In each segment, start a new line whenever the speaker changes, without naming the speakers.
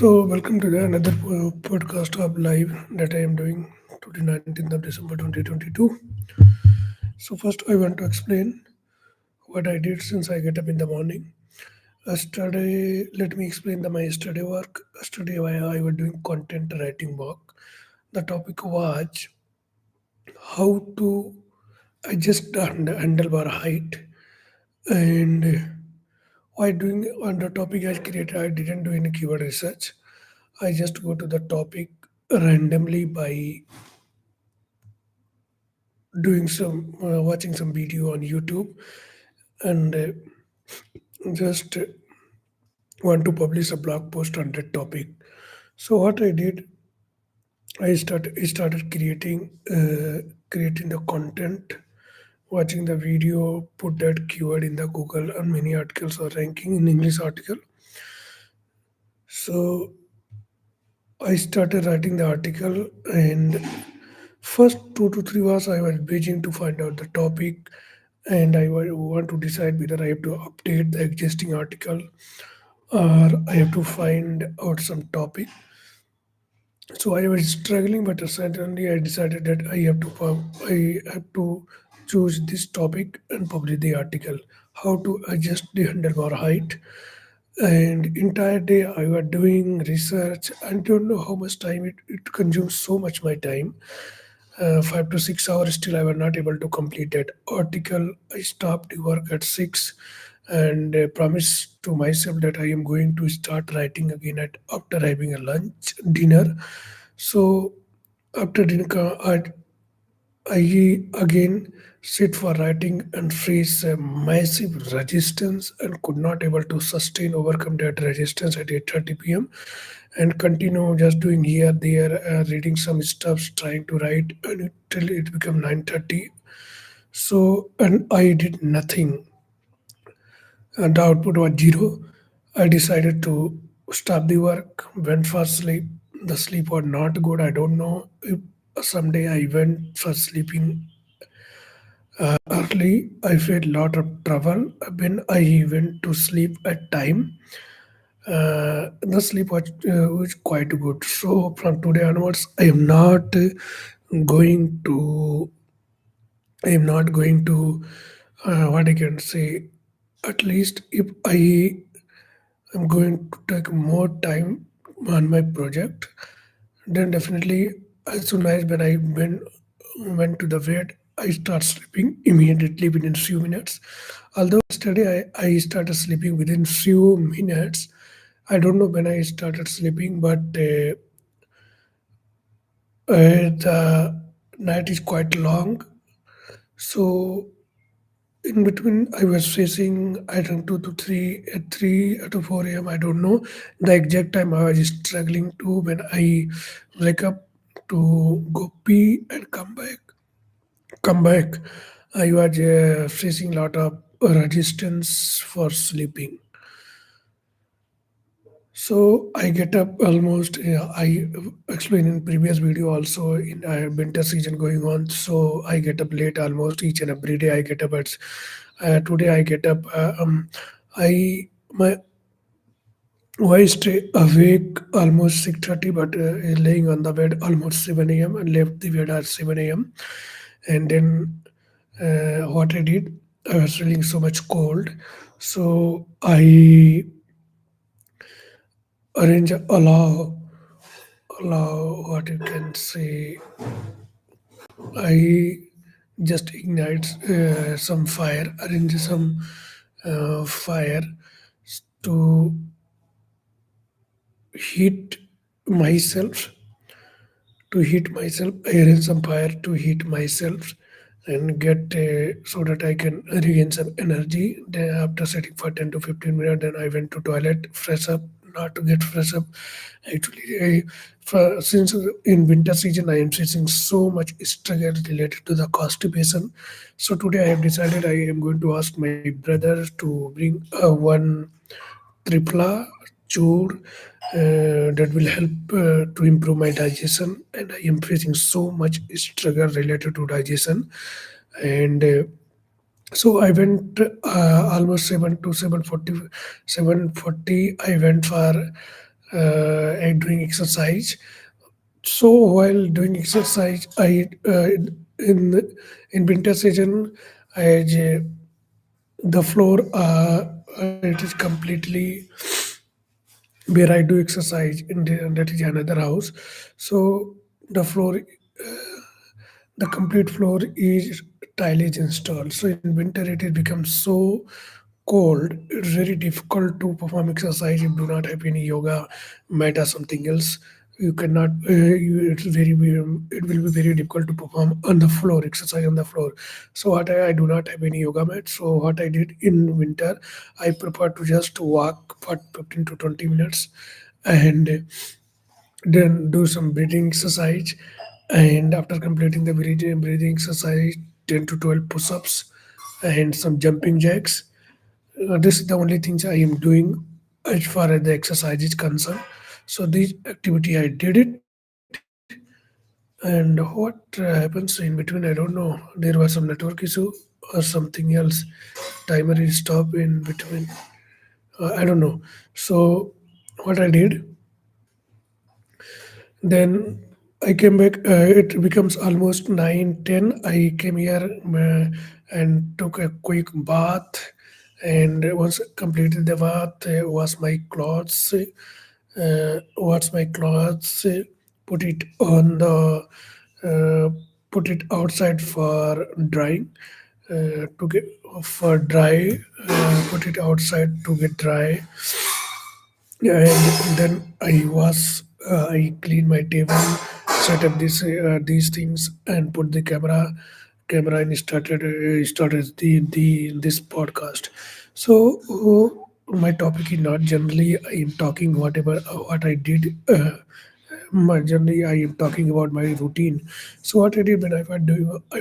Welcome to the another podcast of live that I am doing today, 19th of December 2022. First, I want to explain what I did since I get up in the morning. Yesterday, let me explain my yesterday work. Yesterday, I was doing content writing work. The topic was how to adjust the handlebar height, and while doing on the topic I created, I didn't do any keyword research. I just go to the topic randomly by doing some watching some video on YouTube and just want to publish a blog post on that topic. So what I did, I started creating the content, watching the video, put that keyword in the Google, and many articles are ranking in English article. So I started writing the article, and first 2 to 3 hours I was waiting to find out the topic, and want to decide whether I have to update the existing article or I have to find out some topic. So I was struggling, but suddenly I decided that I have to choose this topic and publish the article. How to adjust the handlebar height. And entire day I was doing research. I don't know how much time it consumes so much my time. 5 to 6 hours still I was not able to complete that article. I stopped the work at 6 and promised to myself that I am going to start writing again at after having a lunch dinner. So after dinner I again sit for writing and face a massive resistance and could not able to sustain overcome that resistance at 8:30 p.m. and continue just doing here there reading some stuff trying to write and till it became 9:30. So and I did nothing and the output was zero. I decided to stop the work, went for sleep. The sleep was not good. I don't know if someday I went for sleeping early. I felt lot of trouble when I went to sleep at time. The sleep was quite good. So from today onwards, going to I am not going to what I can say. At least if I'm going to take more time on my project, then definitely as soon as when I went to the bed, I start sleeping immediately within few minutes. Although yesterday I started sleeping within few minutes. I don't know when I started sleeping, but the night is quite long. So in between, I was facing I think 2 to 3 at 3 to 4 a.m. I don't know the exact time. I was struggling to when I wake up to go pee and come back. I was facing a lot of resistance for sleeping. So I get up almost. I explained in previous video also in winter season going on. So I get up late almost each and every day. I get up at today. I get up. I my wife stay awake almost 6:30, but laying on the bed almost 7 a.m. and left the bed at 7 a.m. And then what I did, I was feeling so much cold, so I arrange allow what you can say. I just ignite some fire, arrange some fire to heat myself. To heat myself, I arrange some fire to heat myself and get so that I can regain some energy. Then after sitting for 10 to 15 minutes, then I went to toilet, fresh up, not to get fresh up. Actually, since in winter season I am facing so much struggle related to the constipation. So today I have decided I am going to ask my brother to bring one tripla chur that will help to improve my digestion, and I am facing so much struggle related to digestion. And so I went almost 7 to 7:40. I went for and doing exercise. So while doing exercise, I in in winter season, the floor it is completely where I do exercise and that is another house. So the floor, the complete floor is tile is installed. So in winter it has become so cold. It's very difficult to perform exercise if you do not have any yoga mat or something else. You cannot. It's it will be very difficult to perform on the floor, exercise on the floor. So I do not have any yoga mat. So what I did in winter, I prefer to just walk for 15 to 20 minutes, and then do some breathing exercise. And after completing the breathing exercise, 10 to 12 push-ups and some jumping jacks. This is the only things I am doing as far as the exercise is concerned. So this activity I did it, and what happens in between I don't know. There was some network issue or something else. Timer is stop in between. I don't know. So what I did, then I came back. It becomes almost 9:10. I came here and took a quick bath. And once completed the bath, wash my clothes, put it on the, uh, put it outside for drying, to get for dry. Put it outside to get dry, and then I cleaned my table, set up these things, and put the camera and started the this podcast. So my topic is not generally I am talking whatever what I did. Generally I am talking about my routine. So what I did when I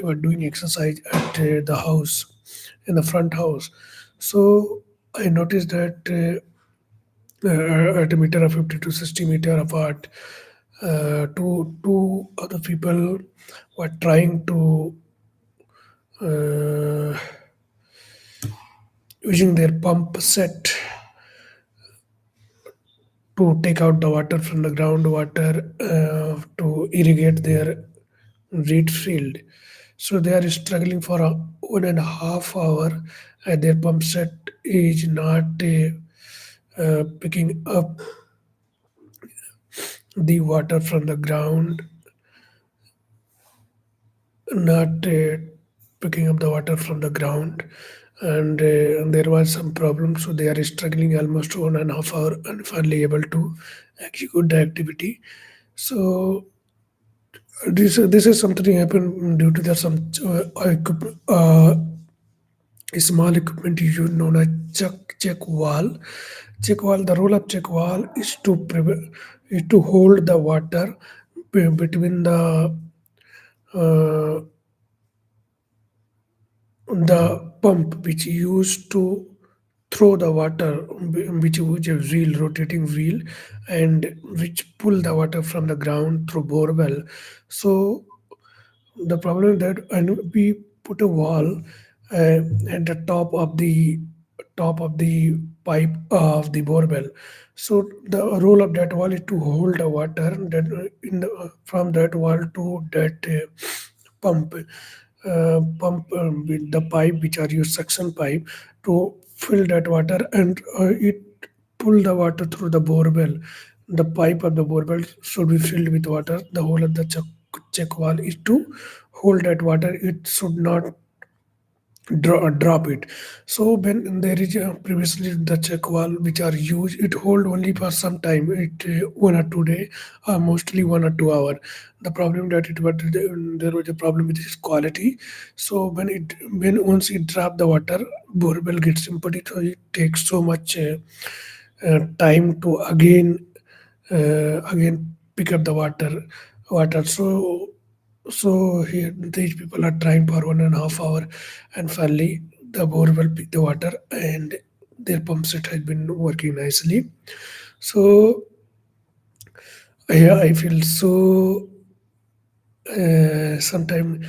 was doing exercise at the house, in the front house. So I noticed that. At a meter of 50 to 60 meter apart, two other people were trying to uh, using their pump set to take out the water from the groundwater to irrigate their wheat field. So they are struggling for 1.5 hour, and their pump set is not picking up the water from the ground, not picking up the water from the ground, and there was some problem, so they are struggling almost 1.5 hour and finally able to execute the activity. So this is something happened due to the some small equipment used known as check wall. The role of check wall is to is to hold the water between uh, the pump which used to throw the water, which a wheel, rotating wheel, and which pull the water from the ground through borewell. So the problem is that and we put a wall at the top of the pipe of the borewell. So the role of that wall is to hold the water that from that wall to that pump, with the pipe which are used suction pipe to fill that water, and it pull the water through the borewell. The pipe of the borewell should be filled with water. The whole of the check wall is to hold that water. It should not drop it. So when there is previously the check wall which are used, it hold only for some time. It 1 or 2 day, mostly 1 or 2 hour. The problem that it was there was a problem with its quality. So when once it drop the water, borewell gets empty. So it takes so much time to again pick up the water. So here these people are trying for 1.5 hour, and finally the borewell pick the water, and their pump set has been working nicely. So yeah, I feel so sometimes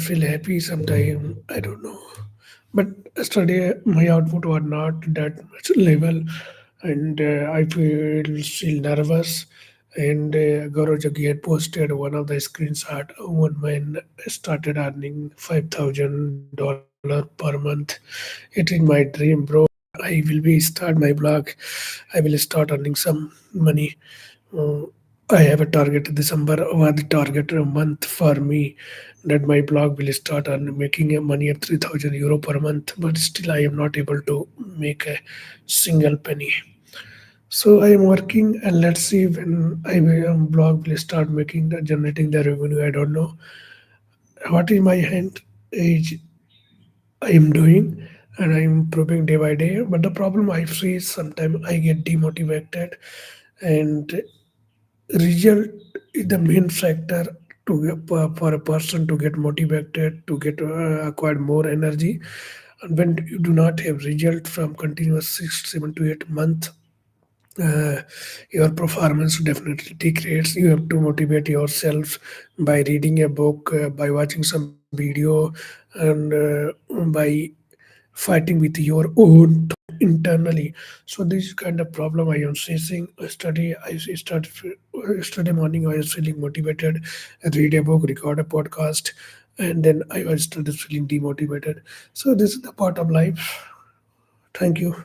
feel happy, sometimes I don't know. But yesterday my output was not that much level. and I feel still nervous. And Gaurav Jaggi had posted one of the screenshot. One man started earning $5,000 per month. It is my dream, bro. I will be start my blog. I will start earning some money. Uh, I have a target. December was the target a month for me that my blog will start making a money at 3,000 euro per month. But still, I am not able to make a single penny. So I am working, and let's see when I will, blog will start making the generating the revenue. I don't know what in my hand is I am doing, and I am improving day by day. But the problem I see is sometimes I get demotivated, and result is the main factor to for a person to get motivated to get acquire more energy. And when you do not have result from continuous 6, 7 to 8 months, uh, your performance definitely degrades. You have to motivate yourself by reading a book, by watching some video, and by fighting with your own thought internally. So this is kind of problem I am facing. Study, I start yesterday morning. I was feeling motivated. I read a book, record a podcast, and then I was started feeling demotivated. So this is the part of life. Thank you.